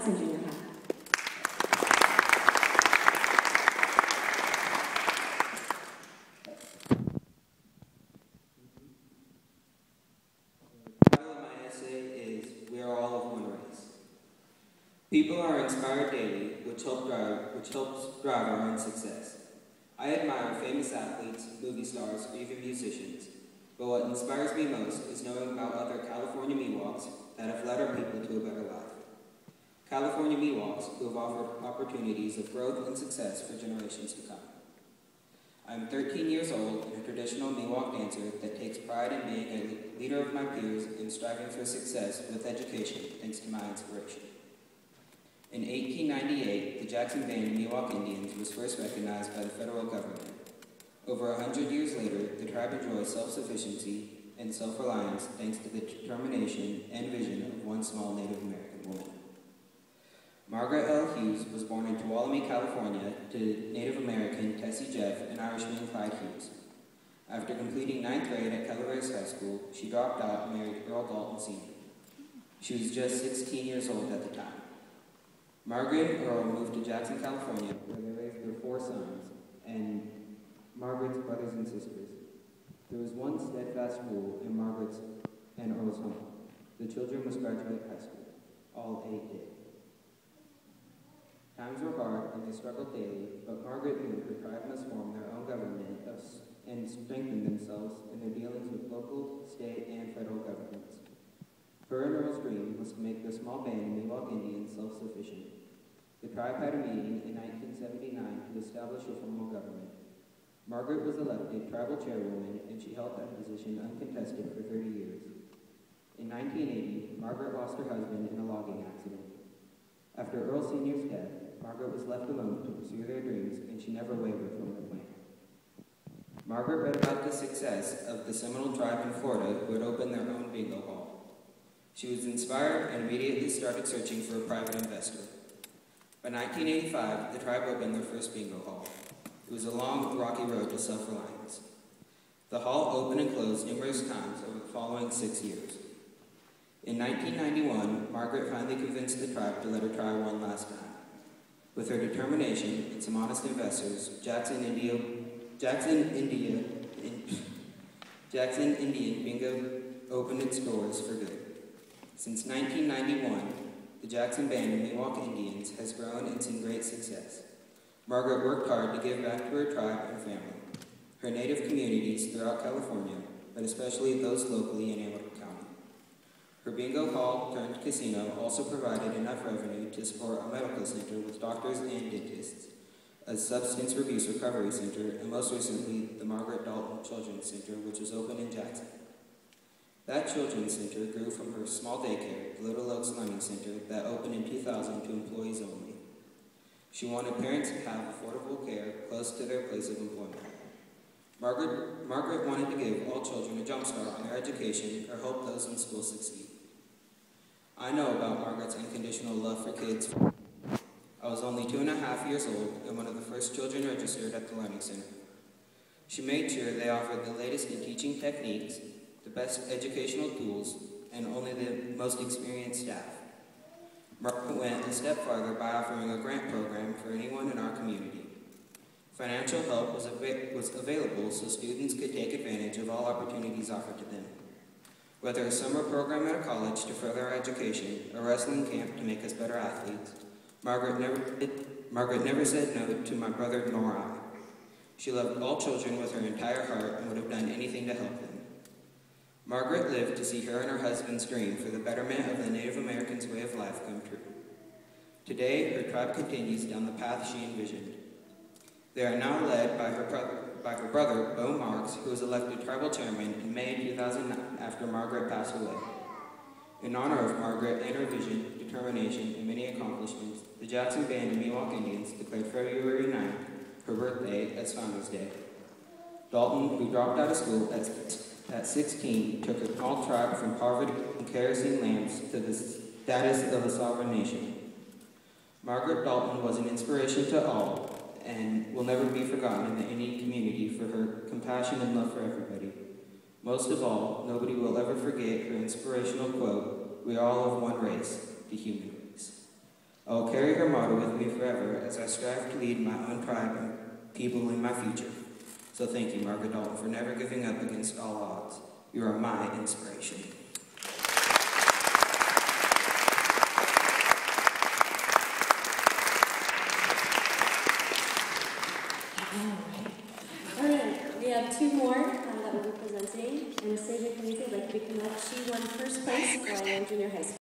Jackson Junior High. People are inspired daily, which helps drive our own success. I admire famous athletes, movie stars, or even musicians, but what inspires me most is knowing about other California Miwoks that have led our people to a better life. California Miwoks who have offered opportunities of growth and success for generations to come. I am 13 years old and a traditional Miwok dancer that takes pride in being a leader of my peers and striving for success with education thanks to my inspiration. In 1898, the Jackson Band of Miwok Indians was first recognized by the federal government. Over 100 years later, the tribe enjoys self-sufficiency and self-reliance thanks to the determination and vision of one small Native American woman. Margaret L. Hughes was born in Tuolumne, California, to Native American Tessie Jeff and Irishman Clyde Hughes. After completing 9th grade at Calaveras High School, she dropped out and married Earl Dalton Sr. She was just 16 years old at the time. Margaret and Earl moved to Jackson, California, where they raised their 4 sons and Margaret's brothers and sisters. There was one steadfast rule in Margaret's and Earl's home. The children must graduate high school. All 8 did. Times were hard and they struggled daily, but Margaret knew her tribe must form their own government and strengthen themselves in their dealings with local, state, and federal governments. Her and Earl's dream was to make their small band of Miwok Indians self-sufficient. The tribe had a meeting in 1979 to establish a formal government. Margaret was elected tribal chairwoman, and she held that position uncontested for 30 years. In 1980, Margaret lost her husband in a logging accident. After Earl Sr.'s death, Margaret was left alone to pursue their dreams, and she never wavered from her plan. Margaret read about the success of the Seminole tribe in Florida who had opened their own bingo hall. She was inspired and immediately started searching for a private investor. By 1985, the tribe opened their first bingo hall. It was a long, rocky road to self-reliance. The hall opened and closed numerous times over the following 6 years. In 1991, Margaret finally convinced the tribe to let her try one last time. With her determination and some honest investors, Jackson Indian Bingo opened its doors for good. Since 1991, the Jackson Band of Miwok Indians has grown and seen great success. Margaret worked hard to give back to her tribe and family, her native communities throughout California, but especially those locally in Amarillo County. Her bingo hall turned casino also provided enough revenue to support a medical center with doctors and dentists, a substance abuse recovery center, and most recently, the Margaret Dalton Children's Center, which was opened in Jackson. That children's center grew from her small daycare, the Little Oaks Learning Center, that opened in 2000 to employees only. She wanted parents to have affordable care close to their place of employment. Margaret wanted to give all children a jumpstart on their education or help those in school succeed. I know about Margaret's unconditional love for kids. I was only 2.5 years old and one of the first children registered at the Learning Center. She made sure they offered the latest in teaching techniques, the best educational tools, and only the most experienced staff. Margaret went a step farther by offering a grant program for anyone in our community. Financial help was available so students could take advantage of all opportunities offered to them. Whether a summer program at a college to further our education, a wrestling camp to make us better athletes, Margaret never said no to my brother nor I. She loved all children with her entire heart and would have done anything to help them. Margaret lived to see her and her husband's dream for the betterment of the Native Americans' way of life come true. Today, her tribe continues down the path she envisioned. They are now led by her brother, Bo Marks, who was elected tribal chairman in May 2009 after Margaret passed away. In honor of Margaret and her vision, determination, and many accomplishments, the Jackson Band of Miwok Indians declared February 9th, her birthday, as Founders Day. Dalton, who dropped out of school at 16, took a small tribe from poverty and kerosene lamps to the status of a sovereign nation. Margaret Dalton was an inspiration to all and will never be forgotten in any community for her compassion and love for everybody. Most of all, nobody will ever forget her inspirational quote, "We are all of one race, the human race." I will carry her motto with me forever as I strive to lead my own tribe and people in my future. So thank you, Margaret Dalton, for never giving up against all odds. You are my inspiration. All right, we have two more that will be presenting. Anastasia, can you like to come up? She won first place while in junior high school.